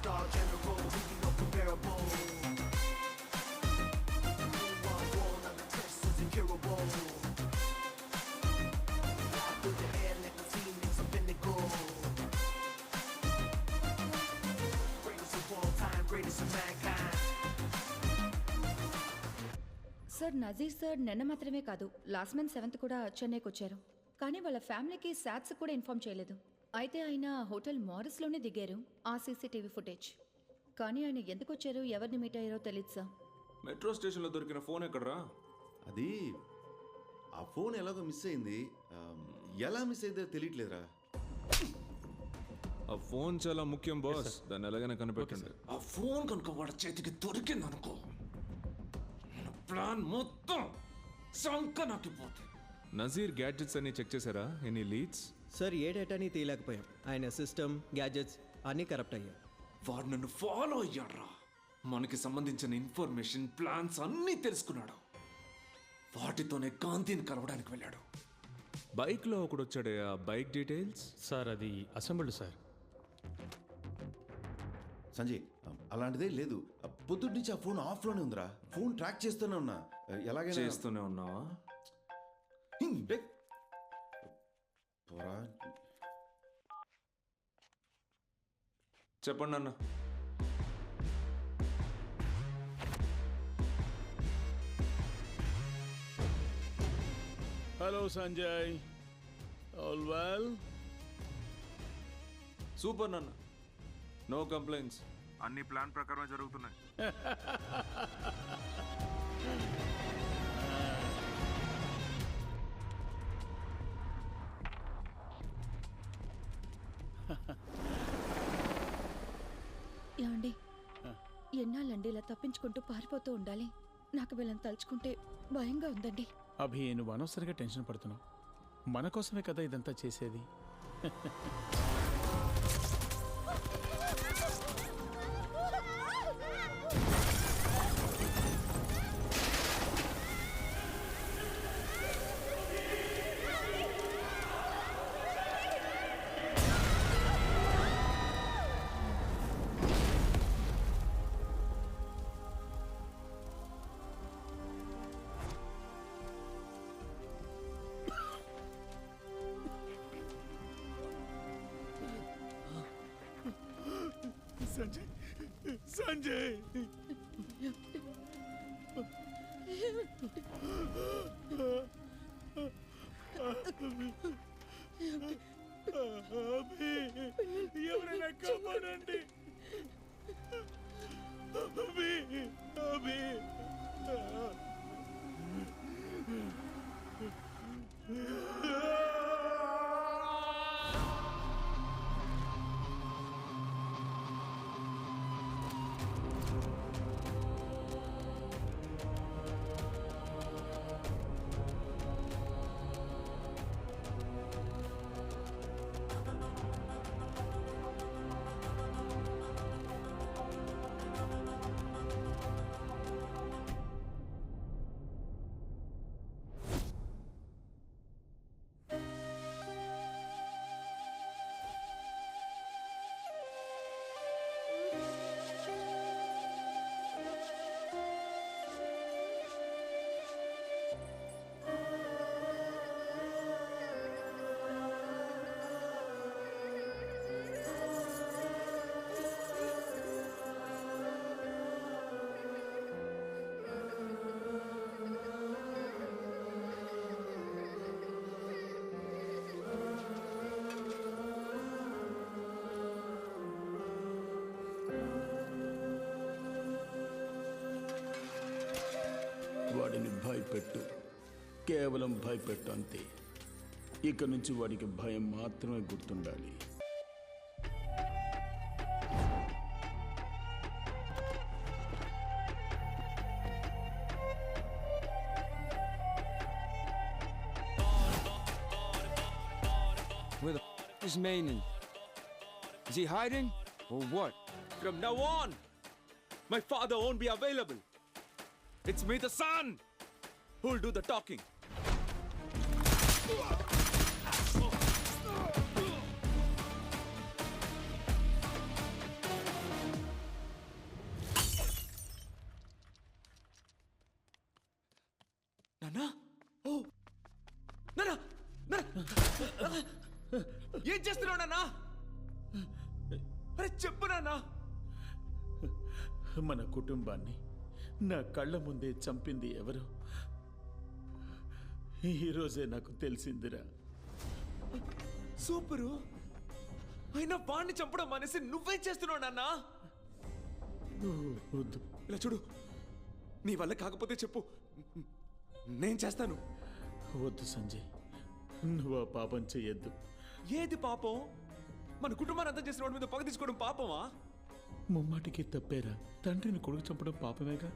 Star general, thinking of comparable. One on the test is incurable. I put the air like the Phoenix of pinnacle. Greatest of all time, greatest of mankind. Sir Nazir sir నిన్న మాత్రమే కాదు last month 7th కూడా చెన్నైకి వచ్చారు. కానీ వాళ్ళ ఫ్యామిలీకి sats కూడా ఇన్ఫార్మ్ చేయలేదు. అయితే ఆయన హోటల్ మారిస్లోనే దిగారు. ఆ సీసీటీవీ ఫుటేజ్. కానీ ఆయన ఎందుకు వచ్చారు, ఎవరిని మీట్ అయ్యారో తెలియదు సార్. మెట్రో స్టేషన్లో దొరికిన ఫోన్ ఎక్కడరా? అది ఆ ఫోన్ ఎలాగో మిస్ అయింది. ఎలా మిస్ అయిందో తెలియట్లేదురా. ఆ ఫోన్ చాలా ముఖ్యం బాస్, దాన్ని ఎలాగైనా కనిపెట్టండి. ఆ ఫోన్ కనుక వాడి చేతికి దొరికింది అనుకో, మన ప్లాన్ మొత్తం సంకనాకిపోతుంది. నజీర్ గ్యాడ్జెట్స్ అన్ని చెక్ చేశారా? Any leads? సార్ ఏ డేటాని తీయలేకపోయాం. ఆయన సిస్టమ్ గ్యాడ్జెట్స్ అన్నీ కరప్ట్ అయ్యాయి. వాడు నన్ను ఫాలో అయ్యాడ్రా. మనకి సంబంధించిన ఇన్ఫర్మేషన్, ప్లాన్స్ అన్నీ తెలుసుకున్నాడు. వాటితోనే గాంధీని కలవడానికి వెళ్ళాడు. బైక్లో ఒకడు వచ్చాడే, ఆ బైక్ డీటెయిల్స్? సార్ అది అసెంబ్ల్డ్ సార్. సంజయ్ అలాంటిదే లేదు. పొద్దుటి నుంచి ఆ ఫోన్ ఆఫ్లోనే ఉందిరా. ఫోన్ ట్రాక్ చేస్తూనే ఉన్నా. ఎలాగైనా చేస్తూనే ఉన్నావా? పోరా. చెప్పండి అన్న. Hello Sanjay, all well? Super నాన్న, నో కంప్లైంట్స్. అన్ని ప్లాన్ ప్రకారమే జరుగుతున్నాయి. ఏమండి, ఎన్నాళ్ళండి ఇలా తప్పించుకుంటూ పారిపోతూ ఉండాలి? నాకు వీళ్ళని తలుచుకుంటే భయంగా ఉందండి. అభి, నువ్వు అనవసరంగా టెన్షన్ పడుతున్నావు. మన కోసమే కదా ఇదంతా చేసేది. సంజయ్, సంజయ్, ఎవరైనా కాపాడండి. అభి, అభి. వాడిని భయపెట్టు, కేవలం భయపెట్టు అంతే. ఇక నుంచి వాడికి భయం మాత్రమే గుర్తుండాలి. Where the f is Mainin? Is he hiding or what? From now on, my father won't be available. It's me, the son, who'll do the talking. నానా ఓ నానా ఏం చేస్తున్నావు నాన్నా? అరే చెప్పు నాన్నా. మన కుటుంబాన్ని నా కళ్ళ ముందే చంపింది ఎవరు? ఈరోజే నాకు తెలిసిందిరా. సూపరు. అయినా వాణ్ణి చంపడం అనేసి నువ్వేం చేస్తున్నావు నాన్నా? వద్దు. ఇలా చూడు, నీ వల్ల కాకపోతే చెప్పు, నేను చేస్తాను. వద్దు సంజయ్, నువ్వు ఆ పాపం చెయ్యొద్దు. ఏది పాపం? మన కుటుంబాన్ని అర్థం చేసిన వాడి మీద పగ తీసుకోవడం పాపమా? ముమ్మాటికి తప్పేరా. తండ్రిని కొడుకు చంపడం పాపమేగా.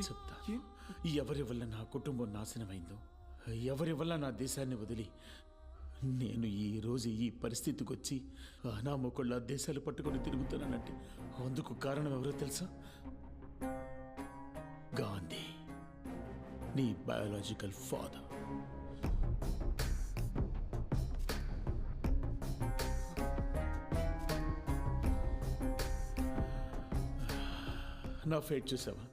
చెప్తా, ఎవరి వల్ల నా కుటుంబం నాశనమైందో, ఎవరి వల్ల నా దేశాన్ని వదిలి నేను ఈ రోజు ఈ పరిస్థితికి వచ్చి అనామకుళ్ళ దేశాలు పట్టుకొని తిరుగుతున్నానంటే అందుకు కారణం ఎవరో తెలుసా? గాంధీ, నీ బయాలజికల్ ఫాదర్. నా ఫేట్ చూసావా?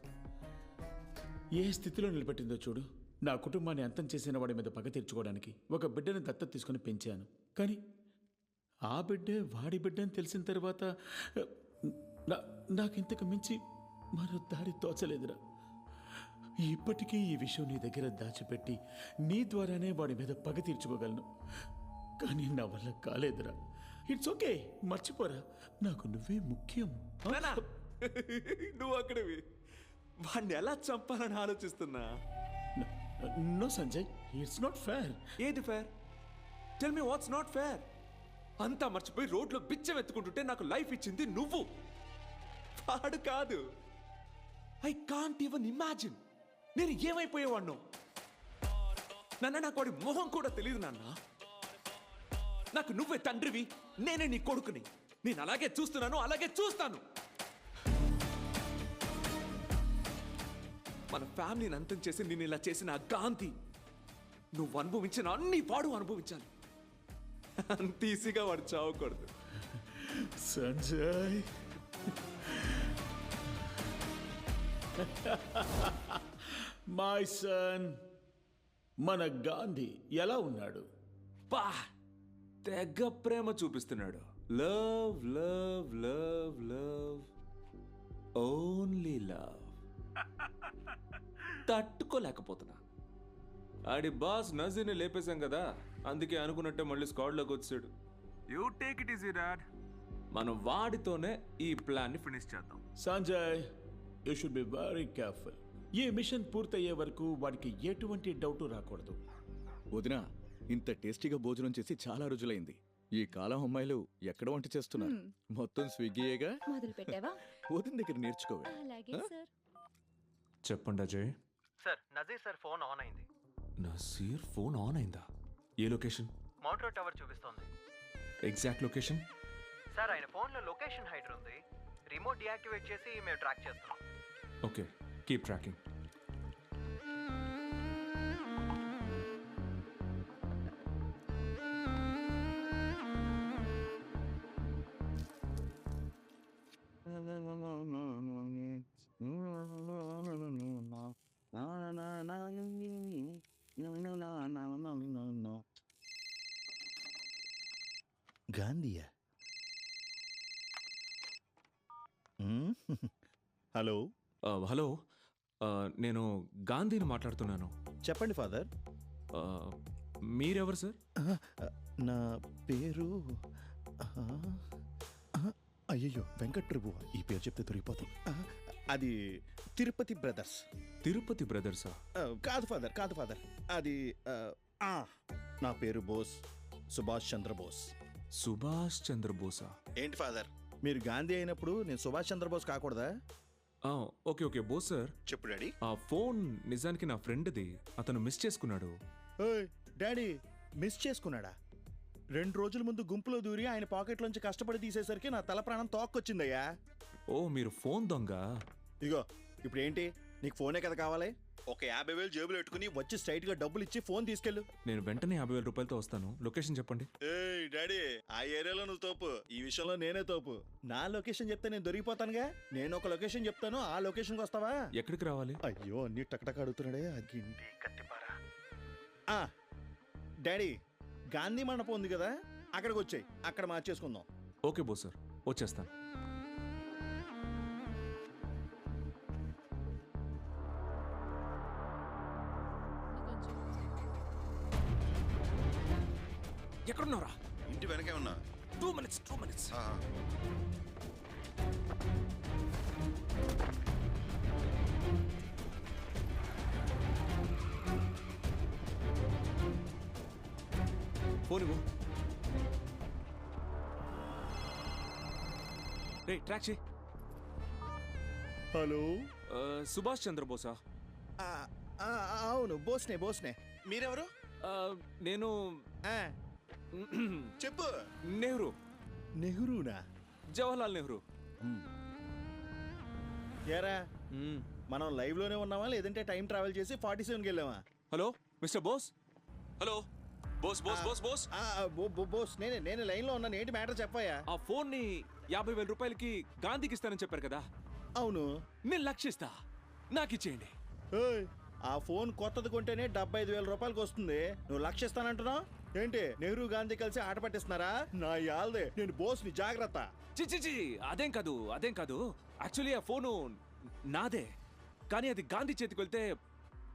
ఏ స్థితిలో నిలబెట్టిందో చూడు. నా కుటుంబాన్ని అంతం చేసిన వాడి మీద పగ తీర్చుకోవడానికి ఒక బిడ్డని దత్తత తీసుకుని పెంచాను. కానీ ఆ బిడ్డే వాడి బిడ్డ అని తెలిసిన తర్వాత నాకింతకు మించి మరో దారి తోచలేదురా. ఇప్పటికీ ఈ విషయం నీ దగ్గర దాచిపెట్టి నీ ద్వారానే వాడి మీద పగ తీర్చుకోగలను. కానీ నా వల్ల కాలేదురా. It's okay, మర్చిపోరా. నాకు నువ్వే ముఖ్యం. నాన్నా, నువ్వు అక్కడివి. వాడిని ఎలా చంపాలని ఆలోచిస్తున్నా. No Sanjay, it's not fair. ఏది fair? Tell me what's not fair. అంతా మర్చిపోయి రోడ్లో బిచ్చం ఎత్తుకుంటుంటే నాకు లైఫ్ ఇచ్చింది నువ్వు, వాడు కాదు. ఐ కాంట్ ఈవెన్ ఇమాజిన్ నేను ఏమైపోయేవాడినో. నాన్న, నాకు వాడి మొహం కూడా తెలియదు నాన్న. నాకు నువ్వే తండ్రివి, నేనే నీ కొడుకుని. నేను అలాగే చూస్తున్నాను, అలాగే చూస్తాను. మన ఫ్యామిలీని అంతం చేసి నేను ఇలా చేసిన ఆ గాంధీ, నువ్వు అనుభవించిన అన్ని వాడు అనుభవించాలి. అంత ఈజీగా వాడు చావకూడదు. సంజయ్, మై సన్, మన గాంధీ ఎలా ఉన్నాడు? పా, తెగ ప్రేమ చూపిస్తున్నాడు. Love love love love, only love. తట్టుకోలేకపోతున్నా. ఆడి బాస్ నజీర్ని లేపేశాం కదా, అందుకే అనుకున్నట్టే మళ్ళీ స్క్వాడ్లోకి వచ్చాడు. You take it easy dad. మనం వాడితోనే ఈ ప్లాన్ ని ఫినిష్ చేద్దాం. Sanjay, you should be very careful. ఈ మిషన్ పూర్తయ్యే వరకు వాడికి ఎటువంటి డౌట్ రాకూడదు. వదినా, ఇంత టేస్టీగా భోజనం చేసి చాలా రోజులైంది. ఈ కాలం అమ్మాయిలు ఎక్కడ వంట చేస్తున్నారు? మొత్తం స్విగ్గీయేగా. మొదలు పెట్టావా? వదిన దగ్గర నేర్చుకోవే. అలాగే సార్. చెప్పండి Ajay. Sir, Nazir sir phone on అయింది. నజీర్ ఫోన్ ఆన్ అయిందా? ఏ లొకేషన్? మోట్రో టవర్ చూపిస్తోంది. Exact location? సార్, ఆయన ఫోన్లో లొకేషన్ హైడర్ ఉంది. రిమోట్ డియాక్టివేట్ చేసి మేము ట్రాక్ చేస్తున్నాం. Okay, keep tracking. గాంధీయా? హలో హలో, నేను గాంధీని మాట్లాడుతున్నాను. చెప్పండి ఫాదర్. మీరెవరు సార్? నా పేరు అయ్యయ్యో, వెంకట్ ప్రభు. ఈ పేరు చెప్తే దొరికిపోతాం. అది తిరుపతి బ్రదర్స్. తిరుపతి బ్రదర్సా? కాదు ఫాదర్, కాదు ఫాదర్. అది నా పేరు బోస్, సుభాష్ చంద్రబోస్. సుభాష్ చంద్రబోసా? ఏంటి ఫాదర్, మీరు గాంధీ అయినప్పుడు నేను సుభాష్ చంద్రబోస్ కాకూడదా? Okay okay Bose sir. చెప్పు డాడీ. ఆ ఫోన్ నిజానికి నా ఫ్రెండ్ది, అతను మిస్ చేసుకున్నాడు. Daddy miss చేసుకున్నాడా? 2 రోజుల ముందు గుంపులో దూరి ఆయన పాకెట్లోంచి కష్టపడి తీసేసరికి నా తల ప్రాణం తోక్కొచ్చిందయ్యా. ఓ, మీరు ఫోన్ దొంగ. ఇగో ఇప్పుడు ఏంటి, నీకు ఫోనే కదా కావాలి? ఒక 50,000 జేబులో పెట్టుకుని వచ్చి స్ట్రైట్ గా డబ్బులు ఇచ్చి ఫోన్ తీసుకెళ్ళు. నేను వెంటనే 50,000 రూపాయలతో వస్తాను. లొకేషన్ చెప్పండి. ఏయ్ డాడీ, ఆ ఏరియాలో నువ్వు తోపు, ఈ విషయంలో నేనే తోపు. నా లొకేషన్ చెప్తే నేను దొరికిపోతానుగా. నేను ఒక లొకేషన్ చెప్తాను, ఆ లొకేషన్కి వస్తావా? ఎక్కడికి రావాలి? అయ్యో అన్ని టక్టక్ అడుగుతున్నాడే. అది డాడీ, గాంధీ మండపం ఉంది కదా, అక్కడికి వచ్చాయి, అక్కడ మార్చేసుకుందాం. ఓకే బోస్ సార్, వచ్చేస్తాను. ఎక్కడున్నారా? ఇంటి వెనకే ఉన్నా. 2 minutes. ఫోన్ ఇవ్వు. రే ట్రాక్ చేయి. హలో, సుభాష్ చంద్రబోసా? అవును, బోస్నే. మీరెవరు? నేను చెప్పు. నెహ్రూనా? జవహర్లాల్ నెహ్రూ. ఏరా, మనం లైవ్ లోనే ఉన్నావా లేదంటే టైం ట్రావెల్ చేసి 47కి వెళ్ళావా? Hello mister Bose. Hello Bose. Bose, నేను లైన్ లో ఉన్నాను. ఏంటి మ్యాటర్ చెప్పాయా? ఆ ఫోన్ ని 50,000 రూపాయలకి గాంధీకి ఇస్తానని చెప్పారు కదా. అవును. నేను లక్షిస్తా, నాకు ఇచ్చేయండి. ఆ ఫోన్ కొత్తది కొంటేనే 75,000 రూపాయలకి వస్తుంది. నువ్వు లక్షిస్తానంటున్నావు ఏంటి? నెహ్రూ గాంధీ కలిసి ఆట పట్టిస్తున్నారా? నా యాల్దే, నేను బోస్ని, జాగ్రత్త. చి అదేం కాదు. యాక్చువల్లీ ఆ ఫోను నాదే, కానీ అది గాంధీ చేతికి వెళ్తే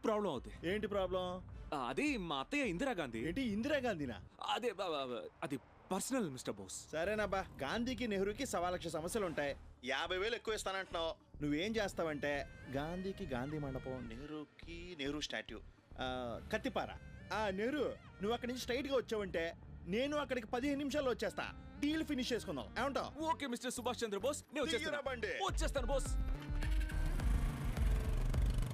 ప్రాబ్లం అవుతుంది. ఏంటి ప్రాబ్లం? అది మా అత్తయ్య ఇందిరాగాంధీ. ఏంటి ఇందిరాగాంధీనా? అది పర్సనల్ మిస్టర్ బోస్. సరేనబ్బా, గాంధీకి నెహ్రూకి 1,00,000 సమస్యలు ఉంటాయి. 50,000 ఎక్కువ ఇస్తానంటున్నావు. నువ్వేం చేస్తావంటే, గాంధీకి గాంధీ మండపం, నెహ్రూకి నెహ్రూ స్టాట్యూ, కత్తిపార. నెహ్రూ, నువ్వు అక్కడి నుంచి స్ట్రైట్ గా వచ్చావంటే నేను అక్కడికి 15 నిమిషాల్లో వచ్చేస్తా. డీల్ ఫినిష్ చేసుకుందాం. ఏమంటావు? ఓకే మిస్టర్ సుభాష్ చంద్రబోస్, నేను దిగిరా బండి. వచ్చేస్తాను బోస్.